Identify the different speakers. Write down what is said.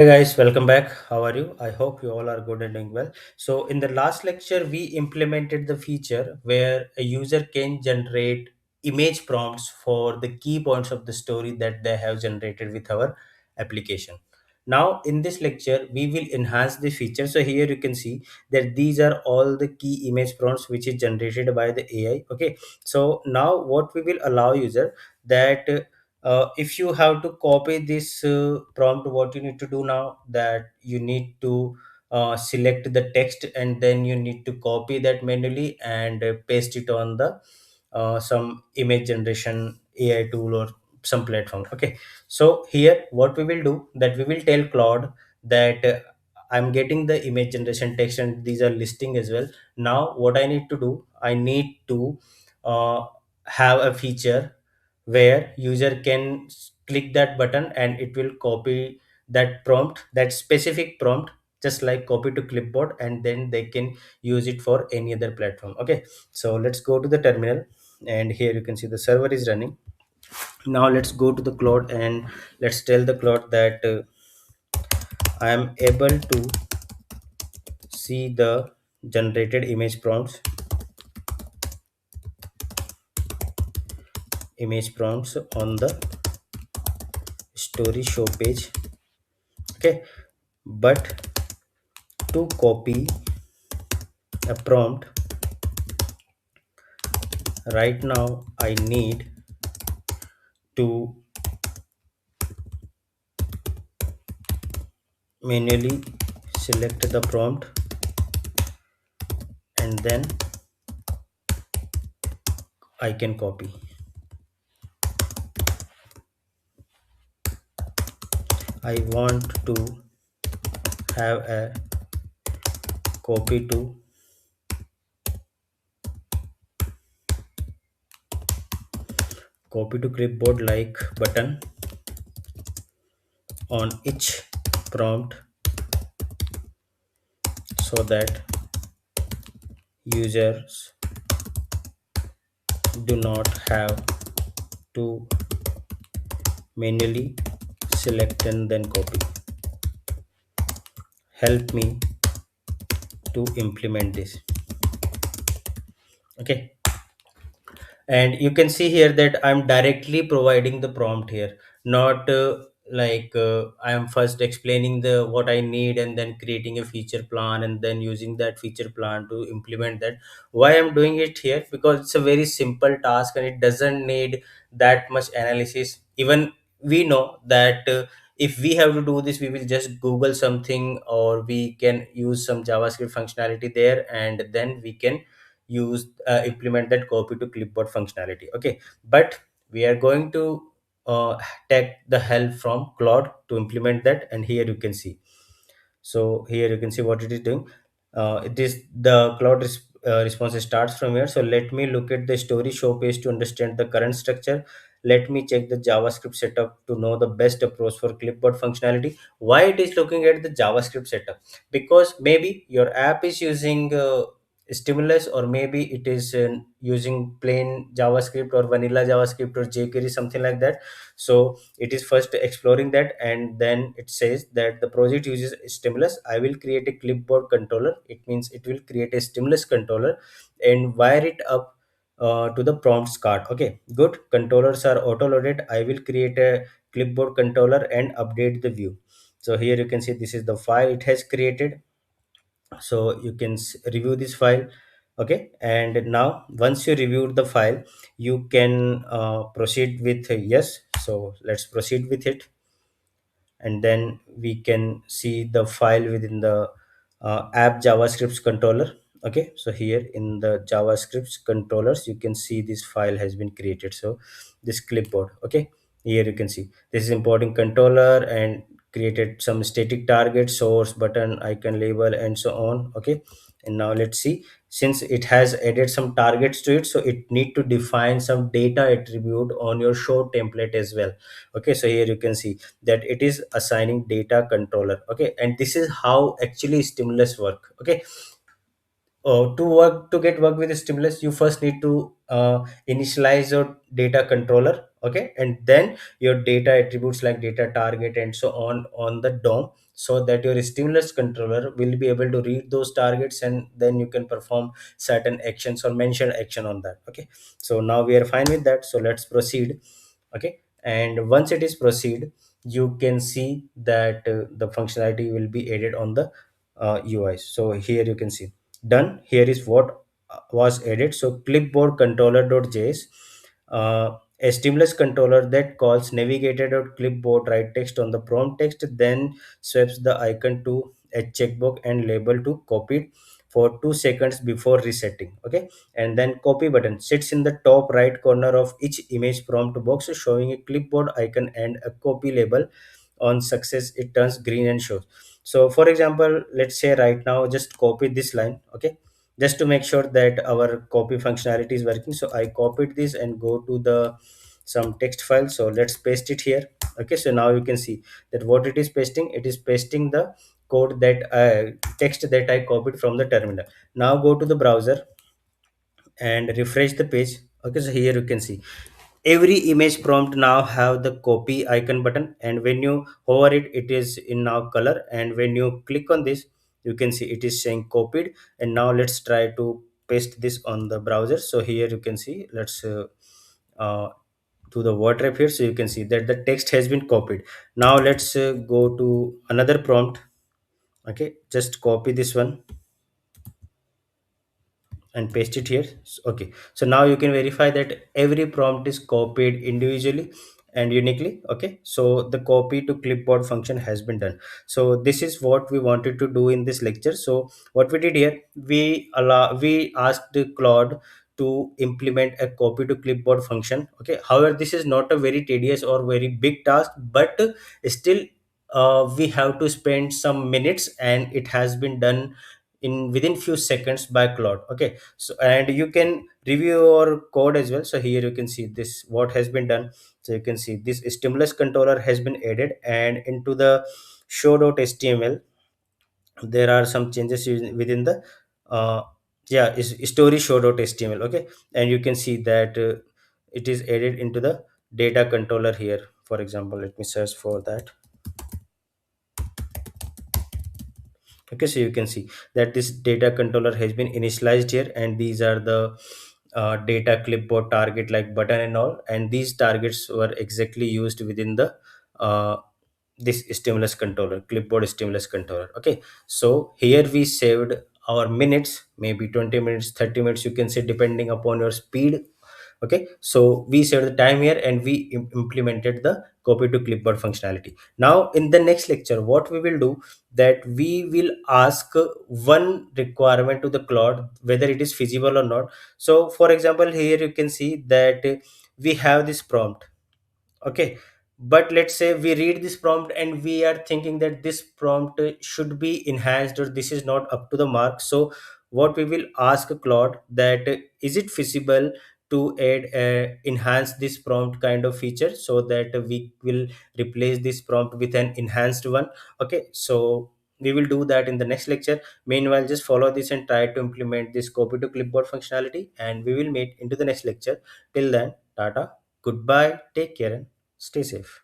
Speaker 1: Hey guys, welcome back. How are you? I hope you all are good and doing well. So, in the last lecture, we implemented the feature where a user can generate image prompts for the key points of the story that they have generated with our application. Now, in this lecture, we will enhance the feature. So, here you can see that these are all the key image prompts which is generated by the AI. Okay, so now what we will allow user that if you have to copy this prompt, what you need to do now that you need to select the text and then you need to copy that manually and paste it on the some image generation AI tool or some platform. Okay, so here what we will do that we will tell Claude that I'm getting the image generation text and these are listing as well. Now what I need to do, I need to uh, have a feature where user can click that button and it will copy that prompt, that specific prompt, just like copy to clipboard, and then they can use it for any other platform. Okay, so let's go to the terminal, and here you can see the server is running. Now let's go to the Claude and let's tell the Claude that I am able to see the generated image prompts on the story show page. Okay, but to copy a prompt right now, I need to manually select the prompt and then I can copy. I want to have a copy to clipboard like button on each prompt so that users do not have to manually select and then copy. Help me to implement this. Okay, and you can see here that I'm directly providing the prompt here, not I am first explaining the what I need and then creating a feature plan and then using that feature plan to implement that. Why I'm doing it here? Because it's a very simple task and it doesn't need that much analysis. Even we know that if we have to do this, we will just google something or we can use some JavaScript functionality there, and then we can use implement that copy to clipboard functionality. Okay, but we are going to take the help from Claude to implement that, and here you can see. So here you can see what it is doing. It is the response starts from here. So let me look at the story show page to understand the current structure. Let me check the JavaScript setup to know the best approach for clipboard functionality. Why it is looking at the JavaScript setup? Because maybe your app is using stimulus, or maybe it is using plain JavaScript or vanilla JavaScript or jQuery, something like that. So it is first exploring that, and then it says that the project uses stimulus. I will create a clipboard controller. It means it will create a stimulus controller and wire it up to the prompts card. Okay, good. Controllers are auto loaded. I will create a clipboard controller and update the view. So here you can see this is the file it has created. So you can review this file. Okay, and now once you reviewed the file, you can proceed with yes. So let's proceed with it, and then we can see the file within the app JavaScript controller. Okay, so here in the JavaScript controllers you can see this file has been created. So this clipboard. Okay, here you can see this is importing controller and created some static target, source, button, icon, label, and so on. Okay, and now let's see, since it has added some targets to it, so it need to define some data attribute on your show template as well. Okay, so here you can see that it is assigning data controller. Okay, and this is how actually stimulus work. Okay, to get work with the stimulus, you first need to initialize your data controller. Okay, and then your data attributes like data target and so on the DOM. so that your stimulus controller will be able to read those targets, and then you can perform certain actions or mention action on that. Okay, so now we are fine with that, so let's proceed. Okay, and once it is proceed, you can see that the functionality will be added on the UI. So here you can see done. Here is what was added. So clipboard controller.js, a stimulus controller that calls navigator.clipboard, write text on the prompt text, then swaps the icon to a checkbox and label to copy it for 2 seconds before resetting. Okay, and then copy button sits in the top right corner of each image prompt box, showing a clipboard icon and a copy label. On success, it turns green and shows. So for example, let's say right now just copy this line. Okay, just to make sure that our copy functionality is working, so I copied this and go to the some text file. So let's paste it here. Okay, so now you can see that what it is pasting, it is pasting the code that text that I copied from the terminal. Now go to the browser and refresh the page. Okay, so here you can see every image prompt now have the copy icon button, and when you hover it, it is in now color, and when you click on this, you can see it is saying copied. And now let's try to paste this on the browser. So here you can see, let's uh, do the word wrap here, so you can see that the text has been copied. Now let's go to another prompt. Okay, just copy this one and paste it here. Okay, so now you can verify that every prompt is copied individually and uniquely. Okay, so the copy to clipboard function has been done. So this is what we wanted to do in this lecture. So what we did here, we asked Claude to implement a copy to clipboard function. Okay, however, this is not a very tedious or very big task, but still we have to spend some minutes, and it has been done in within few seconds by Claude. Okay, so and you can review your code as well. So here you can see this what has been done. So you can see this stimulus controller has been added, and into the show.html there are some changes within the uh, yeah is story show.html. Okay, and you can see that it is added into the data controller here. For example, let me search for that. Okay, so you can see that this data controller has been initialized here, and these are the data clipboard target like button and all, and these targets were exactly used within the uh, this stimulus controller, clipboard stimulus controller. Okay, so here we saved our minutes, maybe 20 minutes, 30 minutes, you can say, depending upon your speed. Okay, so we saved the time here, and we implemented the copy to clipboard functionality. Now in the next lecture, what we will do, that we will ask one requirement to the Claude whether it is feasible or not. So for example, here you can see that we have this prompt. Okay, but let's say we read this prompt and we are thinking that this prompt should be enhanced, or this is not up to the mark. So what we will ask Claude, that is it feasible to add enhance this prompt kind of feature, so that we will replace this prompt with an enhanced one. Okay, so we will do that in the next lecture. Meanwhile, just follow this and try to implement this copy to clipboard functionality, and we will meet into the next lecture. Till then, tata, goodbye, take care, and stay safe.